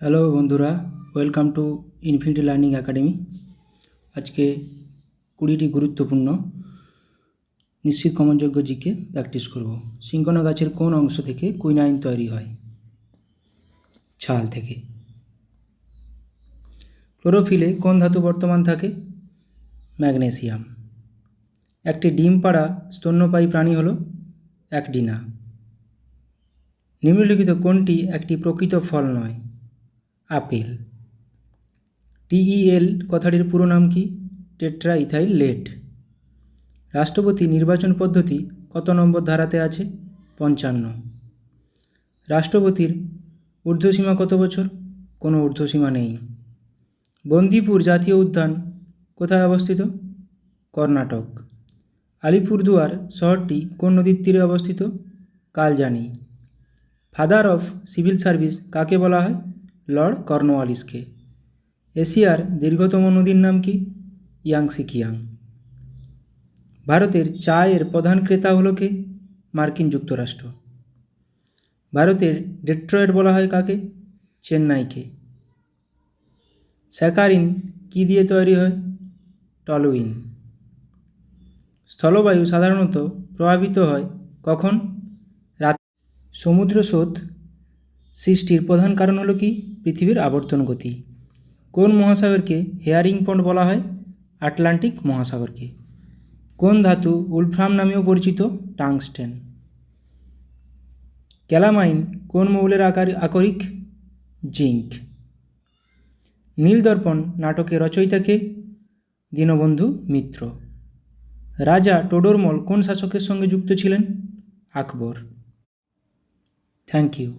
Hello বন্ধুরা, welcome to infinity learning academy. আজকে 20টি গুরুত্বপূর্ণ নিশ্চিত কমনযোগ্য জিকে প্র্যাকটিস করব। সিংকোনা গাছের কোন অংশ থেকে কুইনাইন তৈরি হয়? ছাল থেকে। ক্লোরোফিলে কোন ধাতু বর্তমান থাকে? ম্যাগনেসিয়াম। একটি ডিম পাড়া স্তন্যপায়ী প্রাণী হল অ্যাকডিনা। নিম্নলিখিত কোনটি একটি প্রকৃত ফল নয়? আপেল। TEL কথাটির পুরো নাম কি? Tetraethyl lead. রাষ্ট্রপতি নির্বাচন পদ্ধতি কত নম্বর ধারাতে আছে? 55। রাষ্ট্রপতির ঊর্ধ্বসীমা কত বছর? কোনো ঊর্ধ্বসীমা নেই। বন্দিপুর জাতীয় উদ্যান কোথায় অবস্থিত? কর্ণাটক। আলিপুরদুয়ার শহরটি কোন নদীর তীরে অবস্থিত? Kaljani. Father of civil service কাকে বলা হয়? লর্ড কর্নওয়ালিসকে। এশিয়ার দীর্ঘতম নদীর নাম কি? ইয়াংসিকিয়াং। ভারতের চায়ের প্রধান ক্রেতা হলো কে? মার্কিন যুক্তরাষ্ট্র। ভারতের ডেট্রয়েট বলা হয় কাকে? চেন্নাইকে। স্যাকারিন কি দিয়ে তৈরি হয়? টলুইন। স্থলবায়ু সাধারণত প্রভাবিত হয় কখন? রাত। সমুদ্র স্রোত সৃষ্টির প্রধান কারণ হলো কি? পৃথিবীর আবর্তন গতি। কোন মহাসাগরকে হেয়ারিং পন্ড বলা হয়? আটলান্টিক মহাসাগরকে। কোন ধাতু উলফ্রাম নামেও পরিচিত? টাংস্টেন। ক্যালামাইন কোন মৌলের আকরিক? জিঙ্ক। নীলদর্পণ নাটকের রচয়িতা কে? দীনবন্ধু মিত্র। রাজা টোডরমল কোন শাসকের সঙ্গে যুক্ত ছিলেন? আকবর। Thank you.